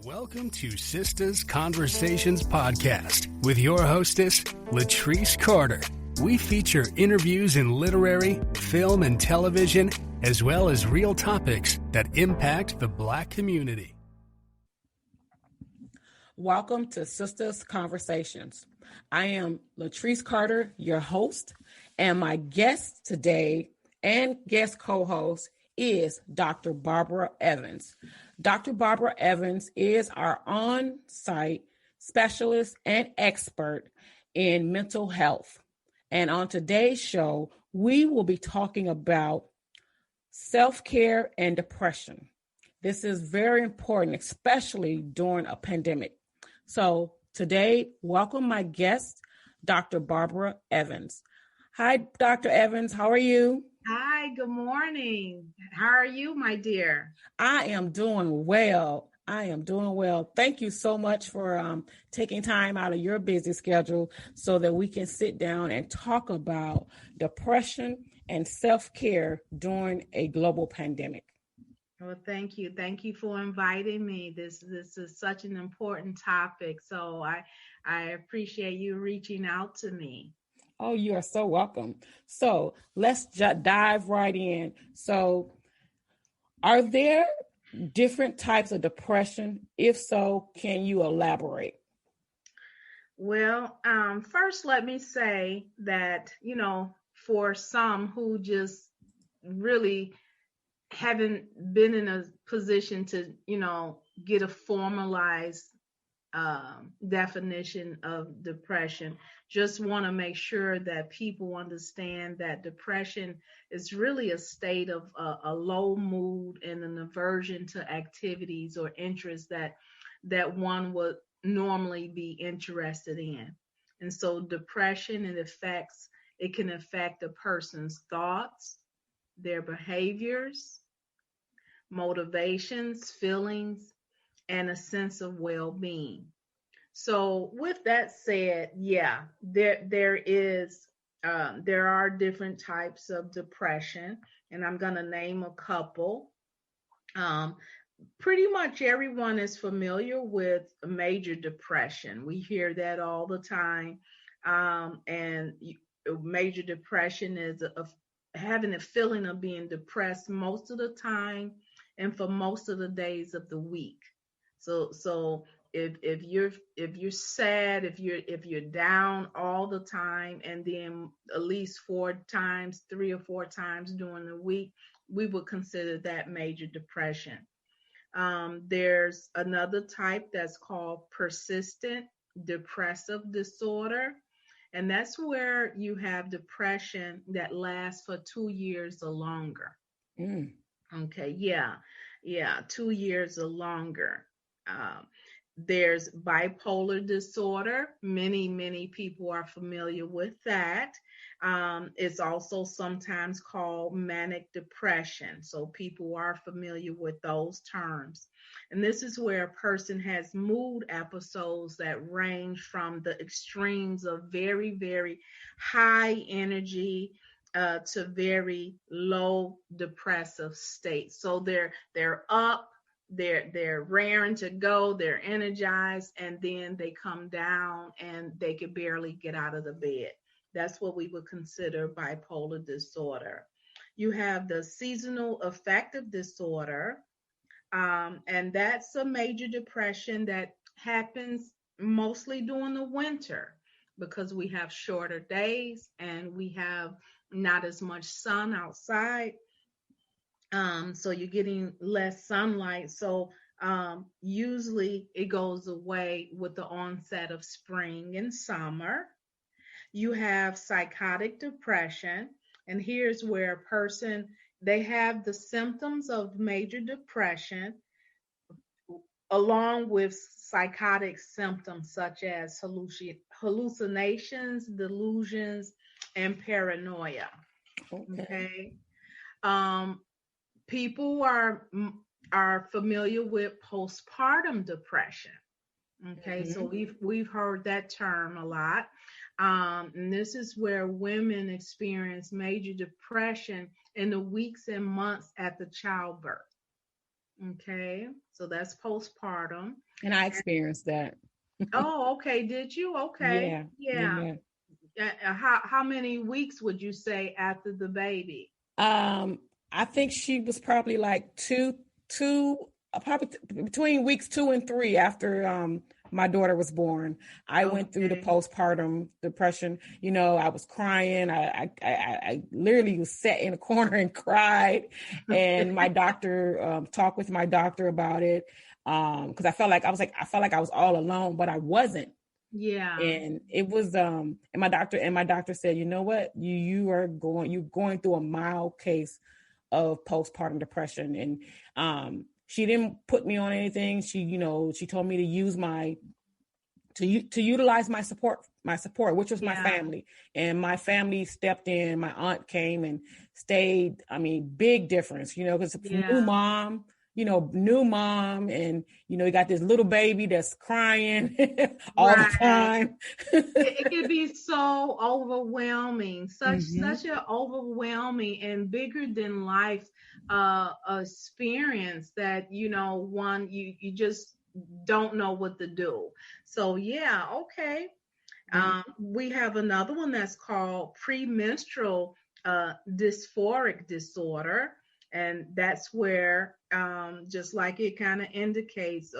Welcome to Sisters Conversations Podcast with your hostess, Latrice Carter. We feature interviews in literary, film, and television, as well as real topics that impact the Black community. Welcome to Sisters Conversations. I am Latrice Carter, your host, and my guest today and guest co-host is Dr. Barbara Evans. Dr. Barbara Evans is our on-site specialist and expert in mental health. And on today's show, we will be talking about self-care and depression. This is very important, especially during a pandemic. So today, welcome my guest, Dr. Barbara Evans. Hi, Dr. Evans. How are you? Hi, good morning. How are you, my dear? I am doing well. Thank you so much for taking time out of your busy schedule so that we can sit down and talk about depression and self-care during a global pandemic. Well, thank you. Thank you for inviting me. This is such an important topic. So I appreciate you reaching out to me. Oh, you are so welcome. So let's dive right in. So are there different types of depression? If so, can you elaborate? Well, first, let me say that, for some who just really haven't been in a position to, get a formalized definition of depression, just want to make sure that people understand that depression is really a state of a low mood and an aversion to activities or interests that one would normally be interested in. And so depression, it can affect a person's thoughts, their behaviors, motivations, feelings, and a sense of well-being. So with that said, yeah, there are different types of depression, and I'm going to name a couple. Pretty much everyone is familiar with major depression. We hear that all the time. And major depression is having a feeling of being depressed most of the time and for most of the days of the week. So if you're sad, if you're down all the time, and then at least 3 or 4 times during the week, we would consider that major depression. There's another type that's called persistent depressive disorder, and that's where you have depression that lasts for 2 years or longer. Okay, yeah, 2 years or longer. There's bipolar disorder. Many people are familiar with that. It's also sometimes called manic depression. So people are familiar with those terms. And this is where a person has mood episodes that range from the extremes of very, very high energy to very low depressive states. So they're up, they're raring to go, they're energized, and then they come down and they can barely get out of the bed. That's what we would consider bipolar disorder. You have the seasonal affective disorder, and that's a major depression that happens mostly during the winter because we have shorter days and we have not as much sun outside. So you're getting less sunlight. So usually it goes away with the onset of spring and summer. You have psychotic depression, and here's where a person, they have the symptoms of major depression along with psychotic symptoms such as hallucinations, delusions, and paranoia. Okay. People are familiar with postpartum depression. Okay, so we've heard that term a lot. And this is where women experience major depression in the weeks and months after childbirth. Okay, so that's postpartum. And I experienced that. Oh, okay. Did you? Okay. Yeah, Yeah. yeah. How many weeks would you say after the baby? Um, I think she was probably like probably between weeks 2 and 3 after my daughter was born. I went through the Okay. postpartum depression. I was crying. I literally was sat in a corner and cried. And my doctor talked with my doctor about it because I felt like I was all alone, but I wasn't. Yeah. And it was and my doctor said, you know what, you're going through a mild case of postpartum depression. And she didn't put me on anything. She told me to use to utilize my support, which was my Yeah. family. And my family stepped in. My aunt came and stayed. I mean, big difference, because Yeah. new mom, and you got this little baby that's crying all the Right. time. It can be so overwhelming, Mm-hmm. such an overwhelming and bigger than life experience that one you just don't know what to do. So yeah, okay. We have another one that's called premenstrual dysphoric disorder. And that's where, just like it kind of indicates,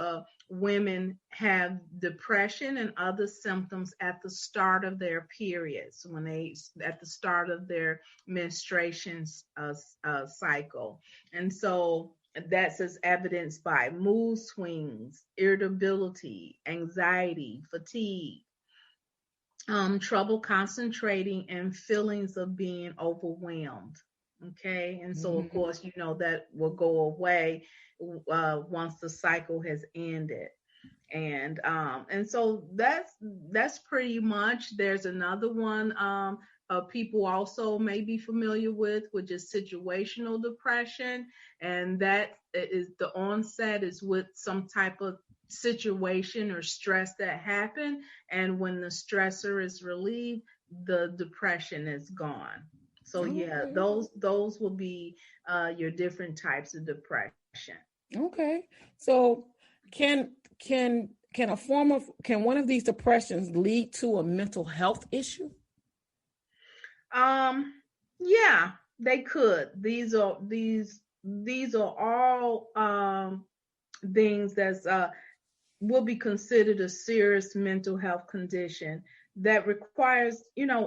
women have depression and other symptoms at the start of their periods, at the start of their menstruation cycle. And so that's as evidenced by mood swings, irritability, anxiety, fatigue, trouble concentrating, and feelings of being overwhelmed. Okay, and so of Mm-hmm. course, that will go away once the cycle has ended. And so that's pretty much. There's another one people also may be familiar with, which is situational depression, and that is the onset is with some type of situation or stress that happened, and when the stressor is relieved, the depression is gone. So yeah, Okay. those will be your different types of depression. Okay. So can can one of these depressions lead to a mental health issue? Um, yeah, they could. These are all things that's will be considered a serious mental health condition that requires,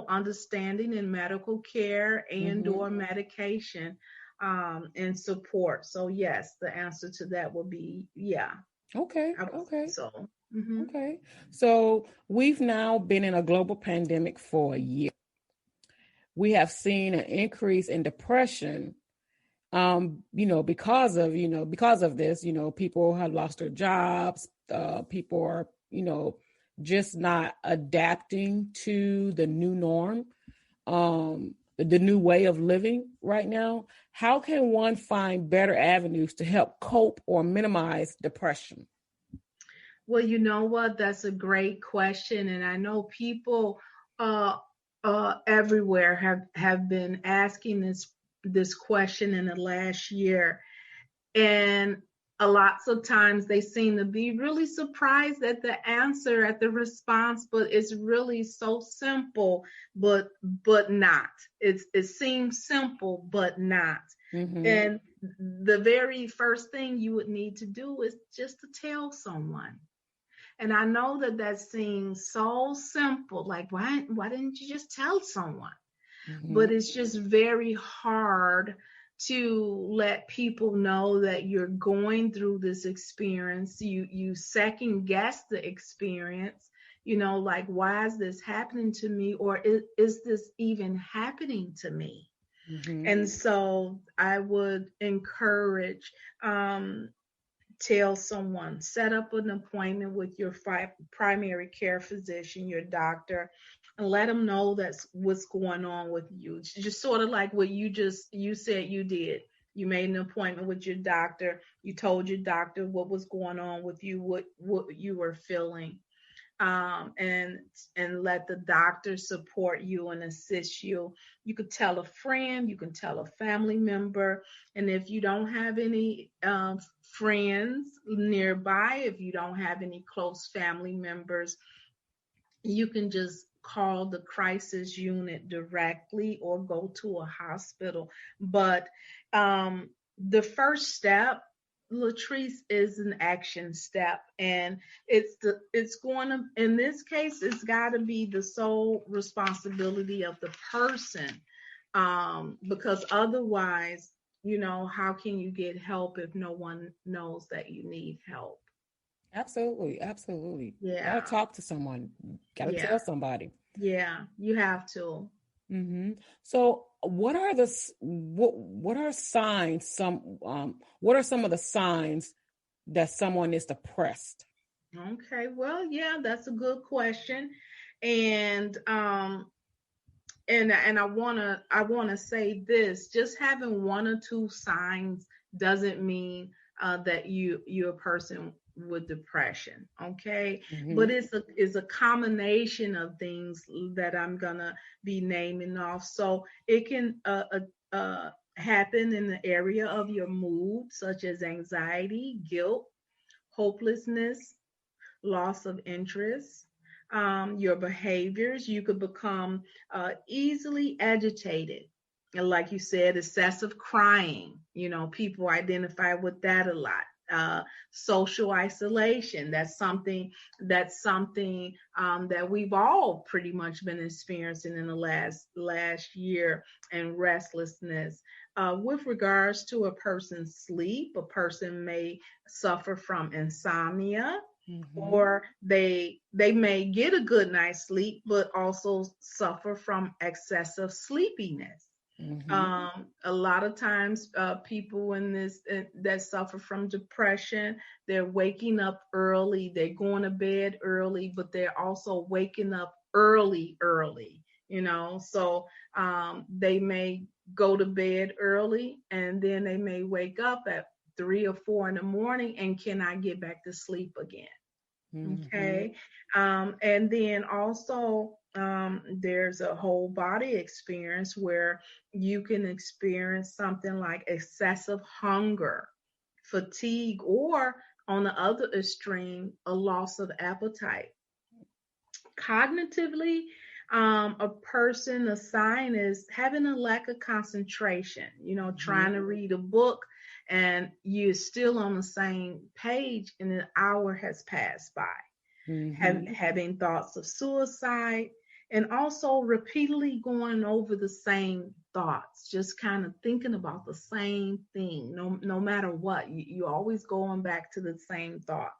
understanding in medical care and Mm-hmm. or medication and support. So yes, the answer to that will be yeah. Okay. I would say Okay. so. Hmm. Okay. So we've now been in a global pandemic for a year. We have seen an increase in depression because of this. People have lost their jobs. People are, just not adapting to the new norm, the new way of living right now. How can one find better avenues to help cope or minimize depression? Well, you know what? That's a great question, and I know people uh, everywhere have been asking this question in the last year, and a lots of times they seem to be really surprised at the answer, at the response, but it's really so simple, but not. It seems simple, but not. Mm-hmm. And the very first thing you would need to do is just to tell someone. And I know that seems so simple. Like, why didn't you just tell someone? Mm-hmm. But it's just very hard to let people know that you're going through this experience. You second guess the experience, like, why is this happening to me? Or is this even happening to me? Mm-hmm. And so I would encourage, tell someone, set up an appointment with your primary care physician, your doctor, and let them know that's what's going on with you. It's just sort of like what you said you did. You made an appointment with your doctor. You told your doctor what was going on with you, what you were feeling. and let the doctor support you and assist you. You could tell a friend, you can tell a family member, and if you don't have any friends nearby, if you don't have any close family members, you can just call the crisis unit directly or go to a hospital. But the first step, Latrice, is an action step, and it's going to, in this case, it's got to be the sole responsibility of the person, because otherwise, how can you get help if no one knows that you need help? Absolutely. Yeah. Gotta talk to someone. Gotta tell somebody. Yeah, you have to. Mm-hmm. So, what are signs? What are some of the signs that someone is depressed? Okay, well, yeah, that's a good question, and I wanna say this: just having one or two signs doesn't mean that you're a person with depression, okay? Mm-hmm. But it's a combination of things that I'm gonna be naming off. So it can happen in the area of your mood, such as anxiety, guilt, hopelessness, loss of interest. Your behaviors, you could become easily agitated. And like you said, excessive crying, people identify with that a lot. Social isolation, that's something that we've all pretty much been experiencing in the last year, and restlessness. With regards to a person's sleep, a person may suffer from insomnia. Mm-hmm. Or they may get a good night's sleep, but also suffer from excessive sleepiness. Mm-hmm. A lot of times, people that suffer from depression, they're waking up early, they're going to bed early, but they're also waking up early. So they may go to bed early, and then they may wake up at 3 or 4 in the morning and cannot get back to sleep again. Mm-hmm. Okay. And then also, there's a whole body experience where you can experience something like excessive hunger, fatigue, or on the other extreme, a loss of appetite. Cognitively, a sign is having a lack of concentration, trying to read a book and you're still on the same page and an hour has passed by. Mm-hmm. Having thoughts of suicide, and also repeatedly going over the same thoughts, just kind of thinking about the same thing, no matter what, you're always going back to the same thought.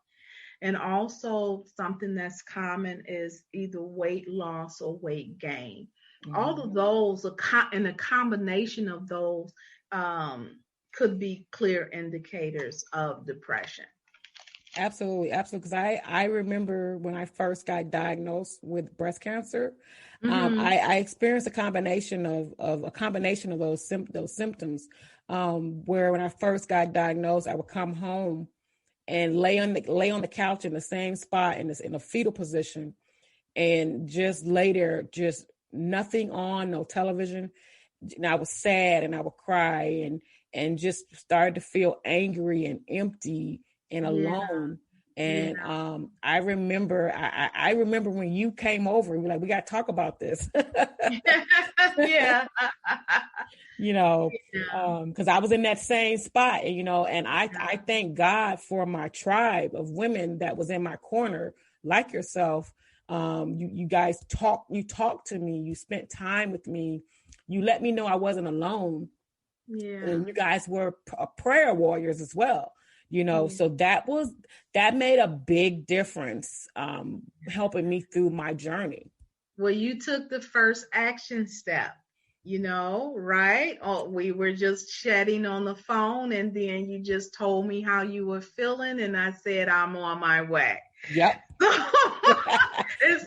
And also something that's common is either weight loss or weight gain. Mm-hmm. All of those and a combination of those could be clear indicators of depression. Absolutely. Because I remember when I first got diagnosed with breast cancer, mm-hmm. I experienced a combination of those symptoms. Where when I first got diagnosed, I would come home and lay on the couch in the same spot in a fetal position, and just lay there, just nothing on, no television. And I was sad and I would cry and just started to feel angry and empty and alone. Yeah. And I remember when you came over and we were like, we got to talk about this. Yeah. Because I was in that same spot, and I thank God for my tribe of women that was in my corner, like yourself. You guys talked to me, you spent time with me, you let me know I wasn't alone. Yeah. And you guys were prayer warriors as well, so that made a big difference, helping me through my journey. Well, you took the first action step, right? Oh, we were just chatting on the phone, and then you just told me how you were feeling, and I said, I'm on my way. Yep. It's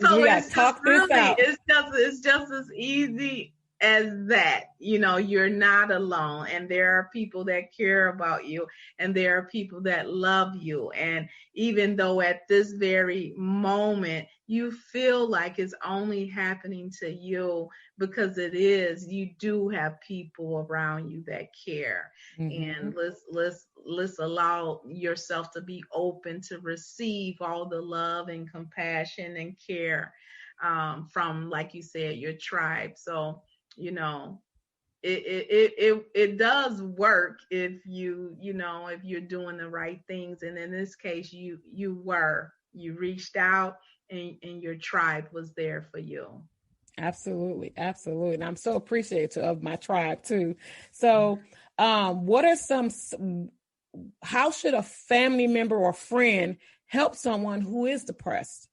just as easy as that. You're not alone, and there are people that care about you, and there are people that love you. And even though at this very moment you feel like it's only happening to you, because it is, you do have people around you that care. Mm-hmm. And let's allow yourself to be open to receive all the love and compassion and care, from, like you said, your tribe. So, it does work if if you're doing the right things. And in this case, you reached out, and your tribe was there for you. Absolutely, absolutely. And I'm so appreciative of my tribe too. So, what are how should a family member or friend help someone who is depressed?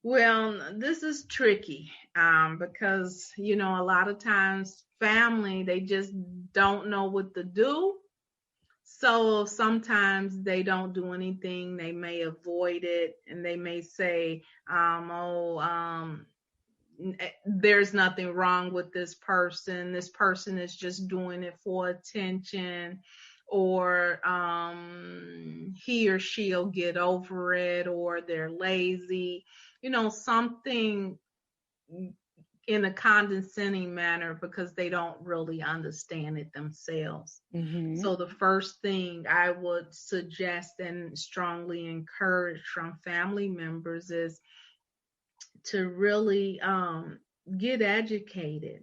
Well, this is tricky, because a lot of times family, they just don't know what to do. So sometimes they don't do anything. They may avoid it, and they may say, there's nothing wrong with this person. This person is just doing it for attention, or he or she'll get over it, or they're lazy, something in a condescending manner, because they don't really understand it themselves. Mm-hmm. So the first thing I would suggest and strongly encourage from family members is to really get educated.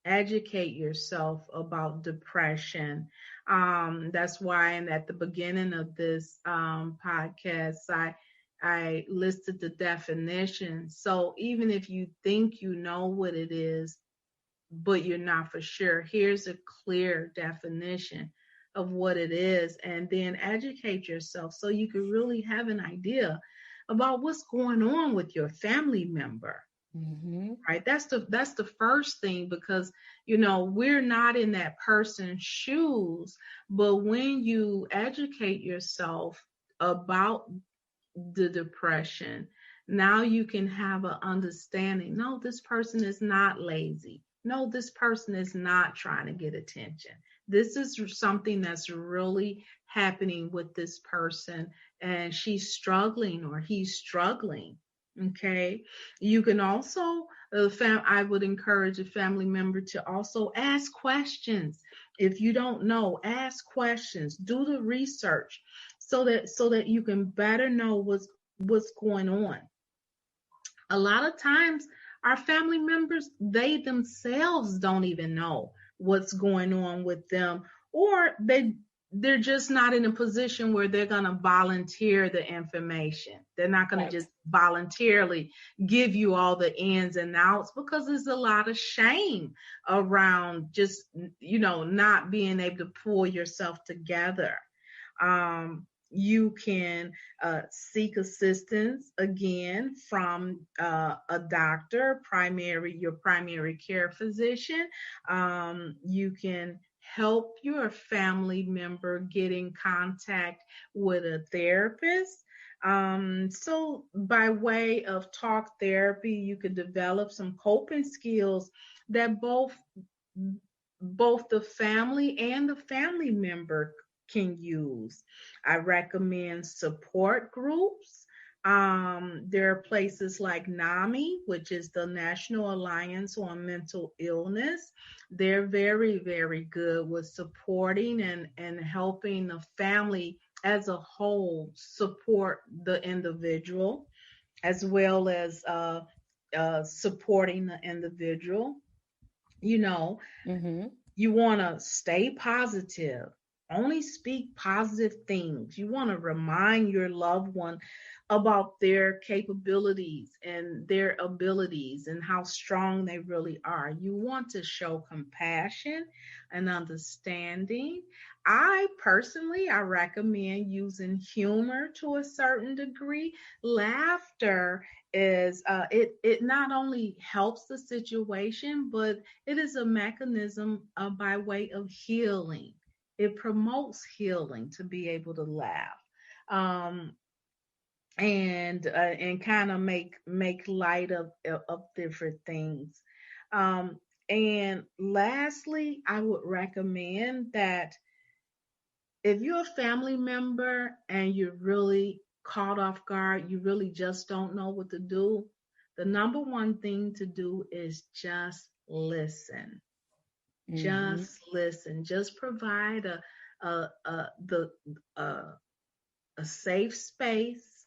Educate yourself about depression. That's why, and at the beginning of this podcast, I listed the definition. So even if you think you know what it is, but you're not for sure, here's a clear definition of what it is, and then educate yourself so you can really have an idea about what's going on with your family member. Mm-hmm. Right? That's the first thing, because we're not in that person's shoes. But when you educate yourself about the depression, now you can have an understanding. No, this person is not lazy. No, this person is not trying to get attention. This is something that's really happening with this person, and she's struggling or he's struggling. Okay. You can also, I would encourage a family member to also ask questions. If you don't know, ask questions, do the research, so that you can better know what's going on. A lot of times our family members, they themselves don't even know what's going on with them, or they're just not in a position where they're going to volunteer the information. They're not going Right. to just voluntarily give you all the ins and outs, because there's a lot of shame around just not being able to pull yourself together. You can seek assistance again from a doctor, your primary care physician. You can help your family member get in contact with a therapist. So by way of talk therapy, you could develop some coping skills that both the family and the family member can use. I recommend support groups. There are places like NAMI, which is the National Alliance on Mental Illness. They're very, very good with supporting and helping the family as a whole support the individual, as well as supporting the individual. Mm-hmm. You want to stay positive. Only speak positive things. You want to remind your loved one about their capabilities and their abilities and how strong they really are. You want to show compassion and understanding. I recommend using humor to a certain degree. Laughter is it not only helps the situation, but it is a mechanism by way of healing. It promotes healing to be able to laugh, and kind of make light of different things. And lastly, I would recommend that if you're a family member and you're really caught off guard, you really just don't know what to do, the number one thing to do is just listen. Mm-hmm. Just listen. Just provide the a, a safe space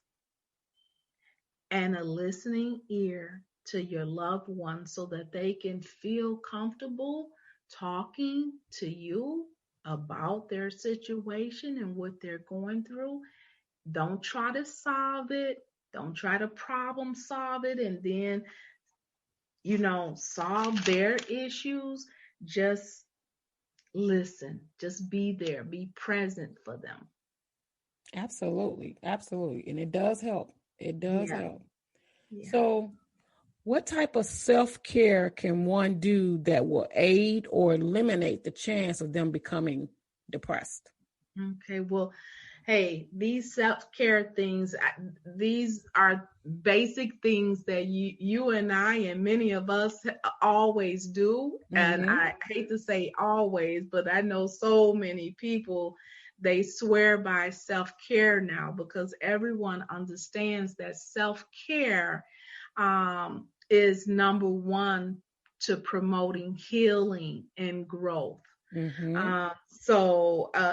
and a listening ear to your loved one so that they can feel comfortable talking to you about their situation and what they're going through. Don't try to solve it. Don't try to problem solve it and then, solve their issues. Just listen. Just be there. Be present for them. Absolutely. Absolutely. And it does help. It does Yeah. help. Yeah. So, what type of self-care can one do that will aid or eliminate the chance of them becoming depressed? Okay. Well, hey, these self-care things, these are basic things that you and I and many of us always do. And Mm-hmm. I hate to say always, but I know so many people, they swear by self-care now because everyone understands that self-care is number one to promoting healing and growth. Mm-hmm.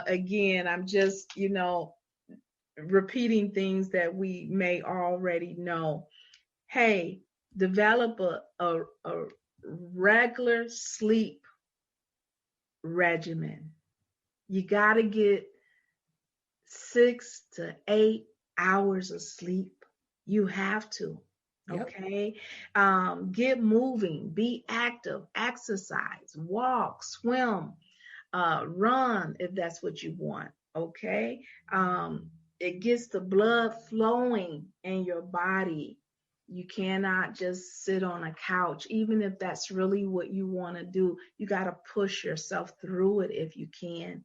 Again, I'm just, repeating things that we may already know. Hey, develop a regular sleep regimen. You got to get 6 to 8 hours of sleep. You have to. Yep. Okay. Get moving, be active, exercise, walk, swim, run if that's what you want. Okay. It gets the blood flowing in your body. You cannot just sit on a couch, even if that's really what you want to do. You got to push yourself through it if you can.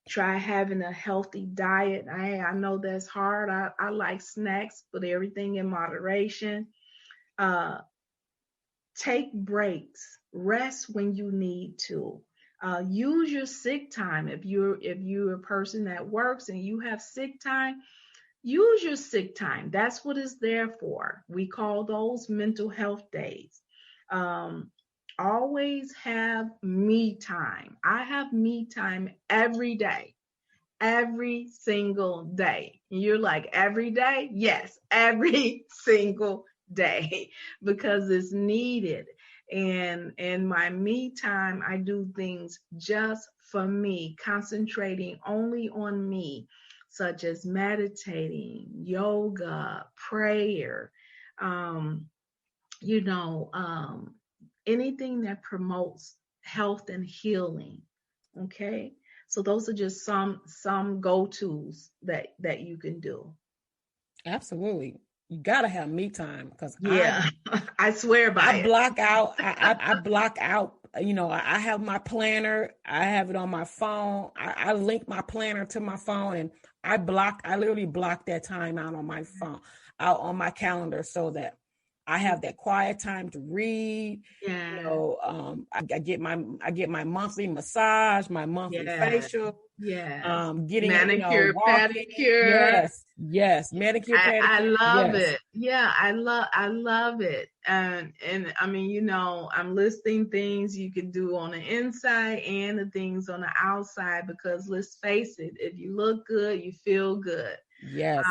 Try having a healthy diet. I know that's hard. I like snacks, but everything in moderation. Uh, Take breaks. Rest when you need to. Use your sick time. If you're a person that works and you have sick time, use your sick time. That's what it's there for. We call those mental health days. Um, Always have me time. I have me time every day, every single day. And you're like, every day? Yes, every single day because it's needed. And in my me time, I do things just for me, concentrating only on me, such as meditating, yoga, prayer, um, you know, um, anything that promotes health and healing. Okay. So those are just some go-tos that you can do. Absolutely. You gotta have me time because Yeah. I swear I by it. block out. I block out. I have my planner. I have it on my phone. I link my planner to my phone, and I literally block that time out on my phone, out on my calendar, so that I have that quiet time to read. Yeah. I get my monthly massage, my monthly Yes. facial, Yes. getting Manicure, walking. pedicure. Yes, manicure, I pedicure. love Yes, it. Yeah, I love it. And I mean, I'm listing things you can do on the inside and the things on the outside because let's face it, if you look good, you feel good. yes,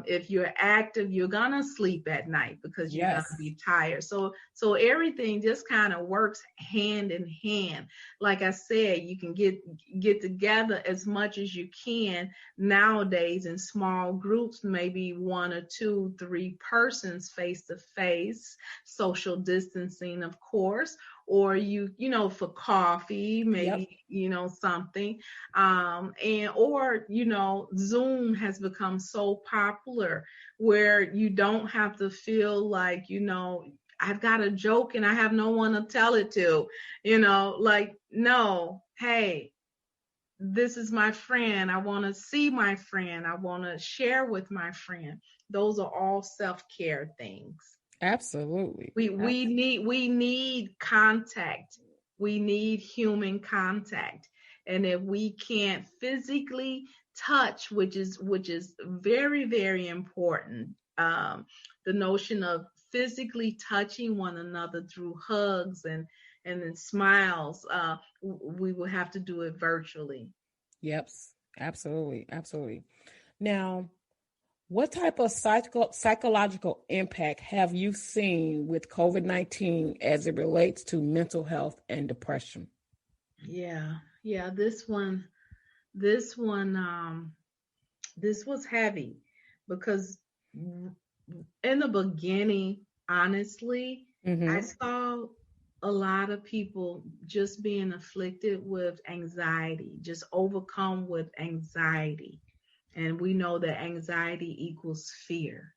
If you're active, you're gonna sleep at night because you're gonna yes. be tired. So everything just kind of works hand in hand. Like I said, you can get together as much as you can nowadays in small groups, maybe 1 or 2, 3 persons face to face, social distancing, of course, or for coffee, Yep. maybe, something. And or Zoom has become so popular where you don't have to feel like I've got a joke and I have no one to tell it to, like, no, hey, this is my friend. I want to see my friend. I want to share with my friend. Those are all self-care things. Absolutely. We need contact. We need human contact. And if we can't physically touch, which is very, very important, the notion of physically touching one another through hugs and then smiles, we will have to do it virtually. Yep. Absolutely. Absolutely. Now, what type of psychological impact have you seen with COVID-19 as it relates to mental health and depression? Yeah. This was heavy because in the beginning, honestly, I saw a lot of people just being afflicted with anxiety, just overcome with anxiety. And we know that anxiety equals fear.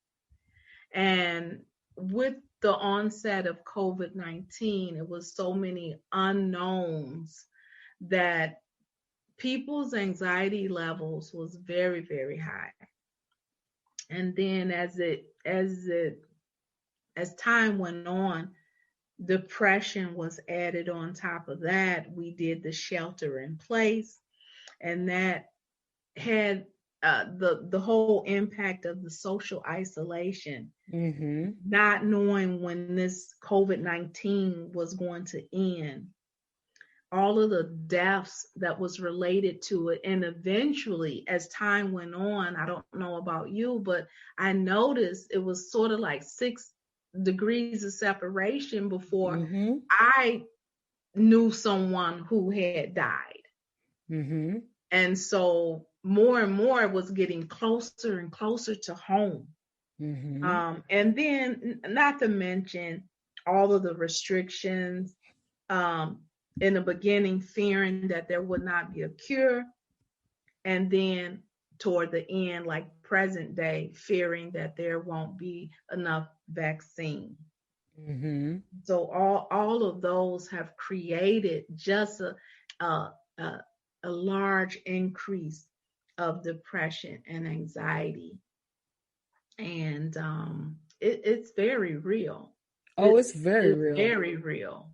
And with the onset of COVID-19, it was so many unknowns that people's anxiety levels was very, very high. And then as time went on, depression was added on top of that. We did the shelter in place, and that had the whole impact of the social isolation, not knowing when this COVID-19 was going to end, all of the deaths that was related to it. And eventually, as time went on, I don't know about you, but I noticed it was sort of like 6 degrees of separation before I knew someone who had died. And so more and more was getting closer and closer to home. And then, not to mention all of the restrictions, in the beginning, fearing that there would not be a cure. And then toward the end, like present day, fearing that there won't be enough vaccine. So all of those have created just a large increase of depression and anxiety. And it's very real. It's very real. Very real.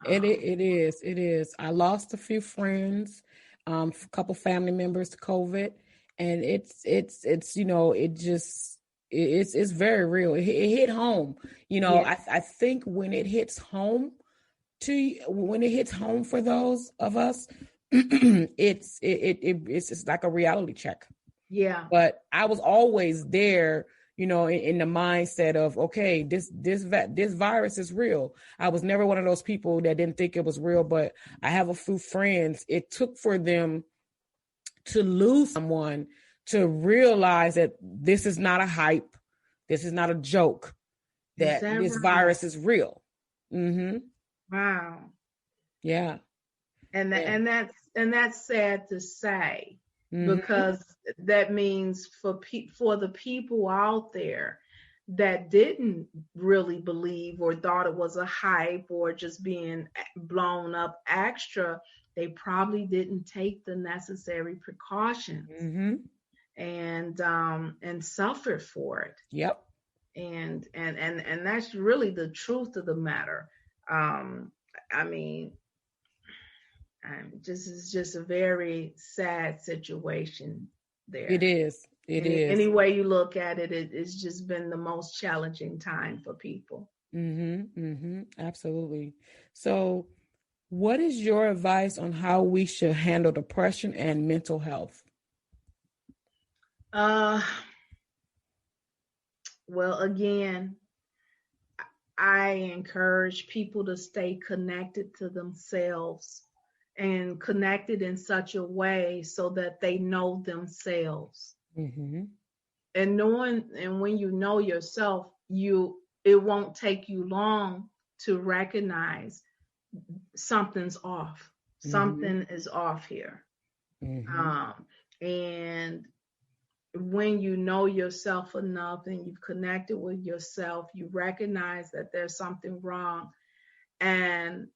It is. I lost a few friends, a couple family members to COVID, and it's very real. It hit home. I think when it hits home for those of us, it's like a reality check. Yeah. But I was always there, in the mindset of, okay, this virus is real. I was never one of those people that didn't think it was real, but I have a few friends. It took for them to lose someone to realize that this is not a hype. This is not a joke, that this virus is real. Wow. Yeah. And that's sad to say, because that means for the people out there that didn't really believe or thought it was a hype or just being blown up extra, they probably didn't take the necessary precautions and suffered for it. Yep. And that's really the truth of the matter. This is just a very sad situation there. It is. Any way you look at it, it's just been the most challenging time for people. Absolutely. So, what is your advice on how we should handle depression and mental health? Well, again, I encourage people to stay connected to themselves and connected in such a way so that they know themselves. And when you know yourself, it won't take you long to recognize something's off. Something is off here. And when you know yourself enough and you've connected with yourself, you recognize that there's something wrong, and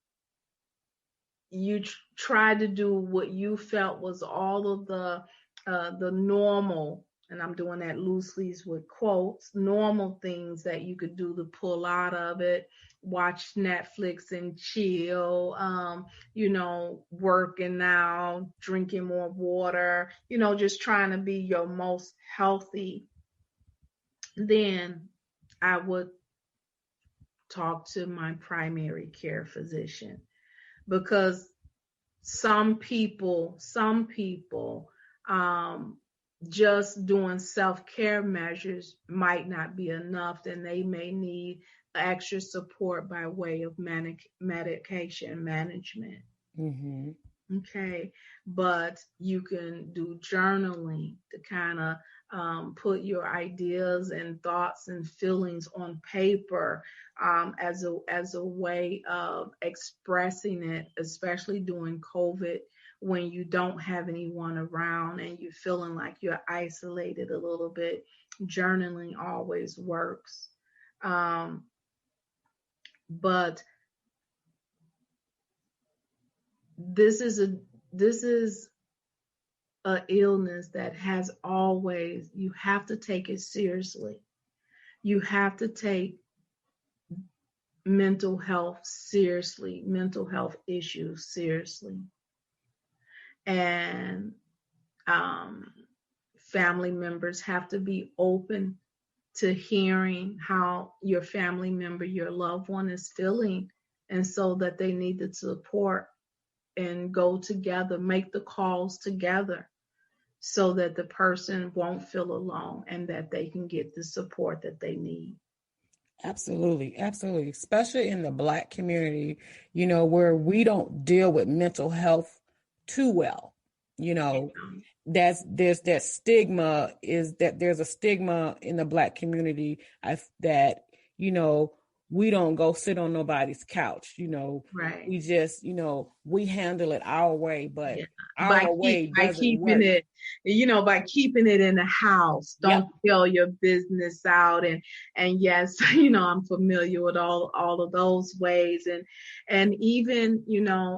you try to do what you felt was all of the normal and I'm doing that loosely with quotes, normal things that you could do to pull out of it, watch Netflix and chill, working out, drinking more water, just trying to be your most healthy, then I would talk to my primary care physician, because some people, just doing self-care measures might not be enough, and they may need extra support by way of medication management. Mm-hmm. Okay, but you can do journaling to kind of put your ideas and thoughts and feelings on paper, as a way of expressing it, especially during COVID, when you don't have anyone around and you're feeling like you're isolated a little bit. Journaling always works. But this is a illness that has always, you have to take it seriously. You have to take mental health seriously, mental health issues seriously. And family members have to be open to hearing how your family member, your loved one is feeling, and so that they need the support and go together, make the calls together, so that the person won't feel alone and that they can get the support that they need. Absolutely. Absolutely. Especially in the Black community, where we don't deal with mental health too well. There's that stigma, is that there's a stigma in the Black community that, we don't go sit on nobody's couch. Right. We just, we handle it our way, but Yeah. our way doesn't work. By keeping it in the house, don't tell your business out. And yes, I'm familiar with all of those ways. And even,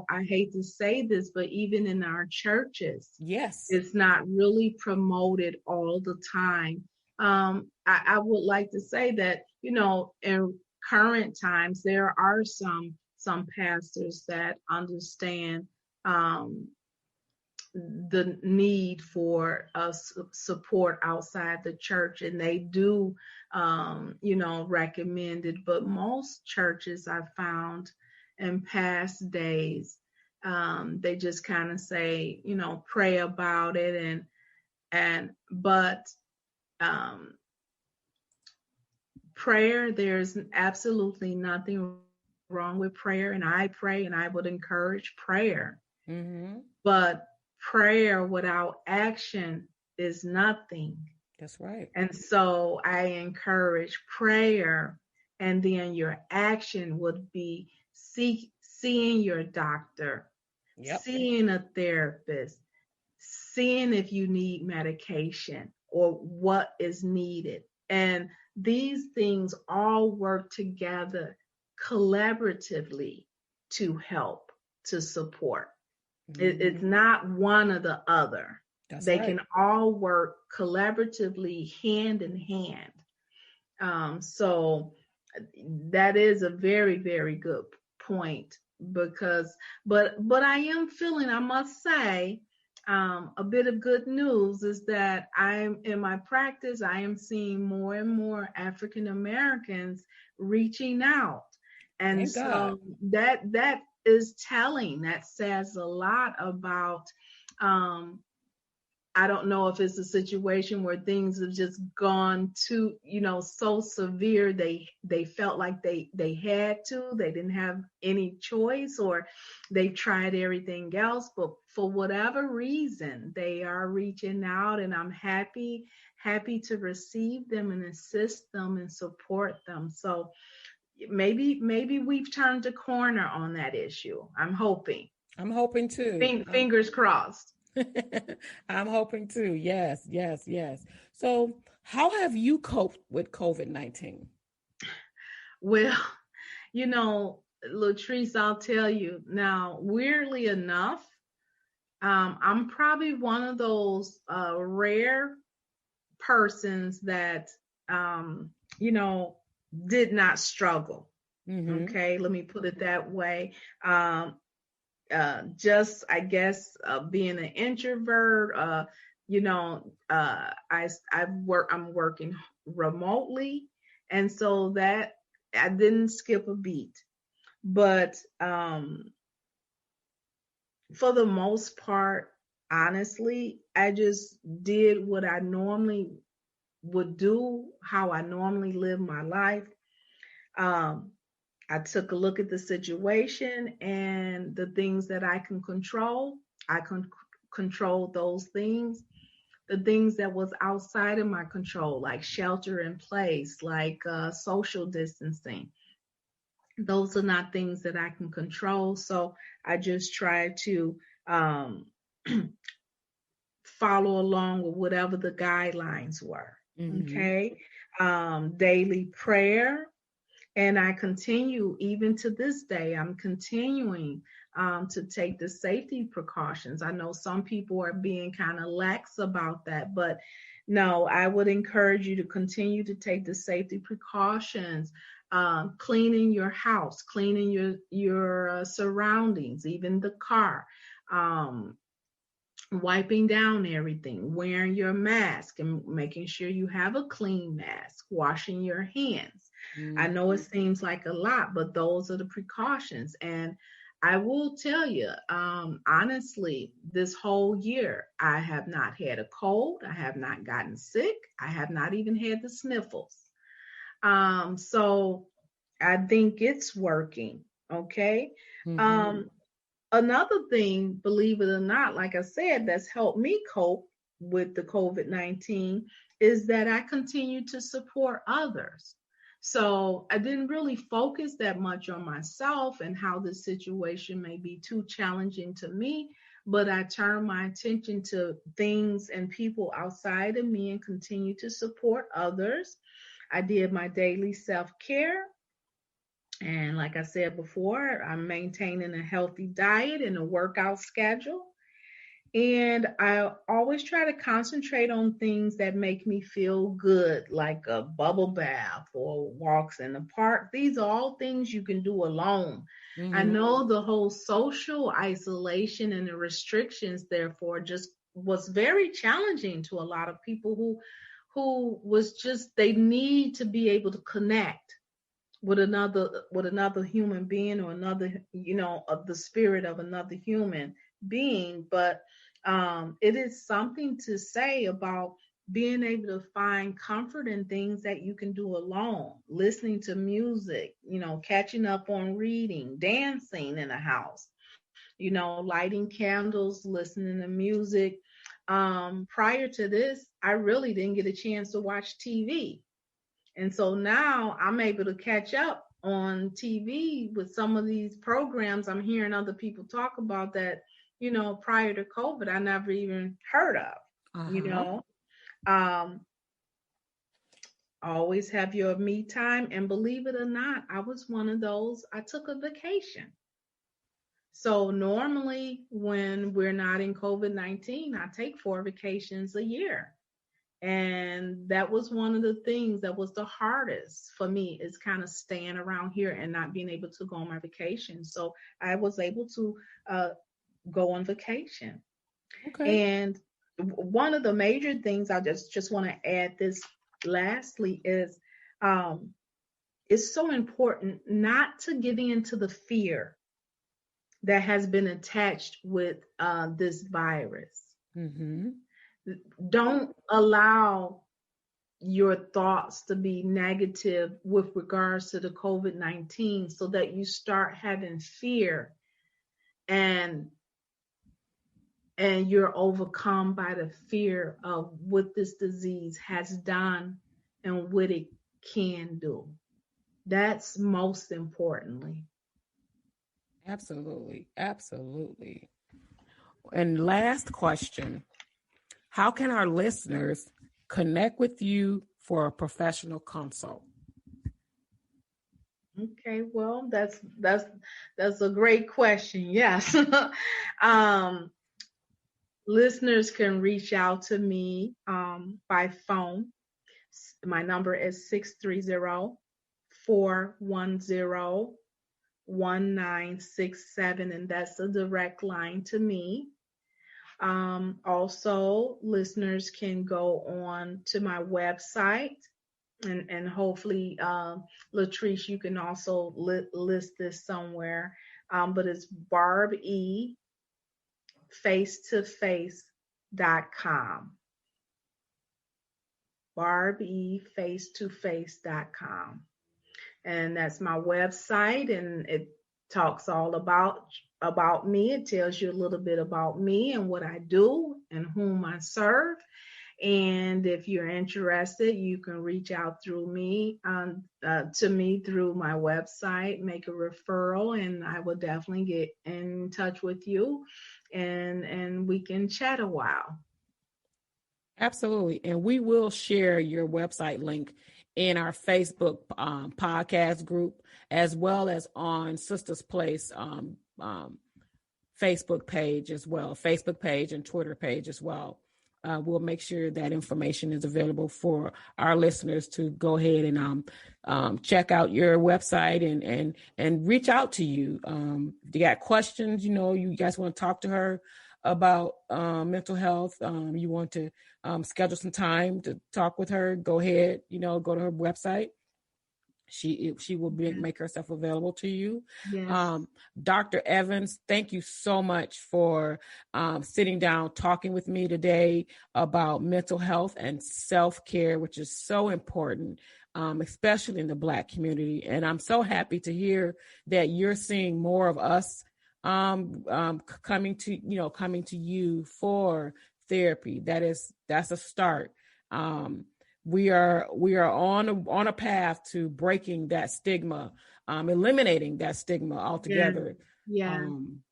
I hate to say this, but even in our churches, yes, it's not really promoted all the time. I would like to say that, in current times, there are some pastors that understand the need for support outside the church, and they do recommend it. But most churches, I've found in past days, they just kind of say, pray about it, but prayer, there's absolutely nothing wrong with prayer, and I pray, and I would encourage prayer. Mm-hmm. But prayer without action is nothing. That's right. And so I encourage prayer, and then your action would be seeing your doctor, seeing a therapist, seeing if you need medication or what is needed. And these things all work together collaboratively to help, to support. Mm-hmm. It's not one or the other. They can all work collaboratively, hand in hand. So that is a very, very good point, because, but I am feeling, I must say, a bit of good news is that in my practice, I am seeing more and more African Americans reaching out. And Thank so God. that is telling. That says a lot about, I don't know if it's a situation where things have just gone to, so severe, they felt like they had to, they didn't have any choice, or they tried everything else, but for whatever reason, they are reaching out, and I'm happy to receive them and assist them and support them. So maybe we've turned a corner on that issue. I'm hoping too. Fingers crossed. I'm hoping too. Yes. So how have you coped with COVID-19? Well, Latrice, I'll tell you now, weirdly enough, I'm probably one of those rare persons that, did not struggle. Mm-hmm. Okay, let me put it that way. Just, I guess, being an introvert, I'm working remotely. And so that I didn't skip a beat, but, for the most part, honestly, I just did what I normally would do, how I normally live my life. I took a look at the situation and the things that I can control. I can control those things. The things that was outside of my control, like shelter in place, like social distancing, those are not things that I can control. So I just try to um, follow along with whatever the guidelines were. Mm-hmm. Okay. Daily prayer. And I continue, even to this day, I'm continuing to take the safety precautions. I know some people are being kind of lax about that, but no, I would encourage you to continue to take the safety precautions, cleaning your house, cleaning your surroundings, even the car, wiping down everything, wearing your mask and making sure you have a clean mask, washing your hands. Mm-hmm. I know it seems like a lot, but those are the precautions. And I will tell you, honestly, this whole year, I have not had a cold. I have not gotten sick. I have not even had the sniffles. So I think it's working. Okay. Mm-hmm. Another thing, believe it or not, like I said, that's helped me cope with the COVID-19 is that I continue to support others. So I didn't really focus that much on myself and how this situation may be too challenging to me, but I turned my attention to things and people outside of me and continue to support others. I did my daily self-care. And like I said before, I'm maintaining a healthy diet and a workout schedule. And I always try to concentrate on things that make me feel good, like a bubble bath or walks in the park. These are all things you can do alone. I Mm-hmm. know the whole social isolation and the restrictions, therefore, just was very challenging to a lot of people who was just, they need to be able to connect with another human being, or another, of the spirit of another human being. But it is something to say about being able to find comfort in things that you can do alone, listening to music, catching up on reading, dancing in a house, lighting candles, listening to music. Prior to this, I really didn't get a chance to watch TV. And so now I'm able to catch up on TV with some of these programs I'm hearing other people talk about that, prior to COVID, I never even heard of, Uh-huh. Um, always have your me time. And believe it or not, I was one of those, I took a vacation. So normally when we're not in COVID-19, I take 4 vacations a year. And that was one of the things that was the hardest for me, is kind of staying around here and not being able to go on my vacation. So I was able to go on vacation. Okay. And one of the major things I just want to add this lastly is, it's so important not to give in to the fear that has been attached with this virus. Mm-hmm. Don't allow your thoughts to be negative with regards to the COVID-19, so that you start having fear, and you're overcome by the fear of what this disease has done and what it can do. That's most importantly. Absolutely. Absolutely. And last question, how can our listeners connect with you for a professional consult? Okay, well, that's a great question. Yes. Listeners can reach out to me by phone. My number is 630-410-1967, and that's a direct line to me. Also, listeners can go on to my website, and hopefully, Latrice, you can also list this somewhere. But it's BarbEFacetoface.com. BarbEFacetoface.com. And that's my website, and it talks all about me. It tells you a little bit about me and what I do and whom I serve. And if you're interested, you can reach out through me to me through my website, make a referral, and I will definitely get in touch with you, and we can chat a while. Absolutely. And we will share your website link in our Facebook podcast group, as well as on Sisters Place Facebook page as well, Facebook page and Twitter page as well. We'll make sure that information is available for our listeners to go ahead and check out your website and reach out to you. If you got questions, you guys want to talk to her about mental health, you want to schedule some time to talk with her, go ahead, go to her website. She will make herself available to you. Yes. Dr. Evans, thank you so much for sitting down, talking with me today about mental health and self-care, which is so important, especially in the Black community. And I'm so happy to hear that you're seeing more of us coming to you for therapy. That's a start. We are on a path to breaking that stigma, eliminating that stigma altogether. Yeah.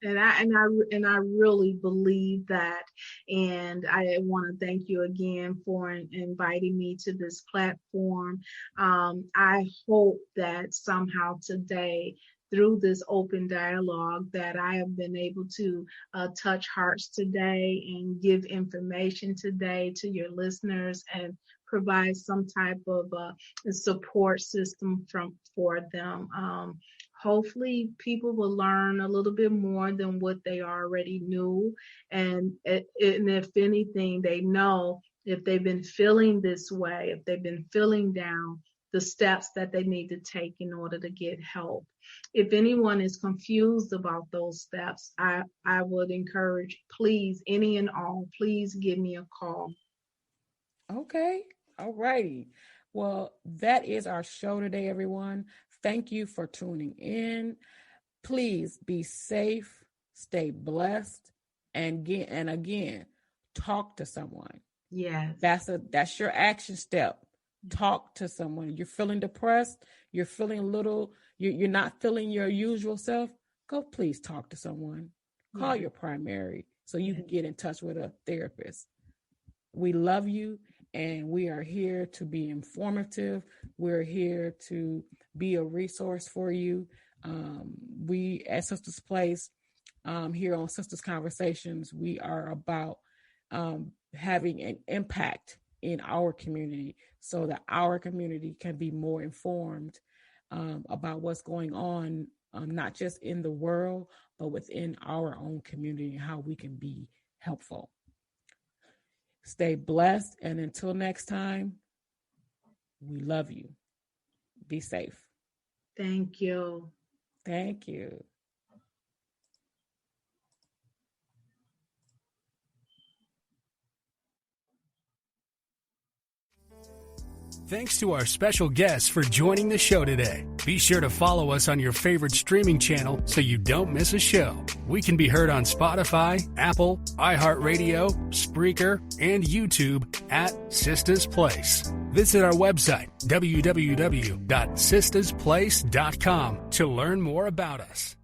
And I really believe that. And I want to thank you again for inviting me to this platform. I hope that somehow today, through this open dialogue, that I have been able to touch hearts today and give information today to your listeners and provide some type of support system for them. Hopefully people will learn a little bit more than what they already knew. And if anything, they know if they've been feeling this way, if they've been feeling down, the steps that they need to take in order to get help. If anyone is confused about those steps, I would encourage, please, any and all, please give me a call. Okay. All righty. Well, that is our show today, everyone. Thank you for tuning in. Please be safe, stay blessed, and again, talk to someone. Yes. That's your action step. Talk to someone. You're feeling depressed, you're feeling a little, you're not feeling your usual self. Go please talk to someone. Call your primary so you can get in touch with a therapist. We love you. And we are here to be informative. We're here to be a resource for you. We at Sisters Place, here on Sisters Conversations, we are about having an impact in our community so that our community can be more informed about what's going on, not just in the world, but within our own community and how we can be helpful. Stay blessed. And until next time, we love you. Be safe. Thank you. Thank you. Thanks to our special guests for joining the show today. Be sure to follow us on your favorite streaming channel so you don't miss a show. We can be heard on Spotify, Apple, iHeartRadio, Spreaker, and YouTube at Sisters Place. Visit our website, www.sistersplace.com, to learn more about us.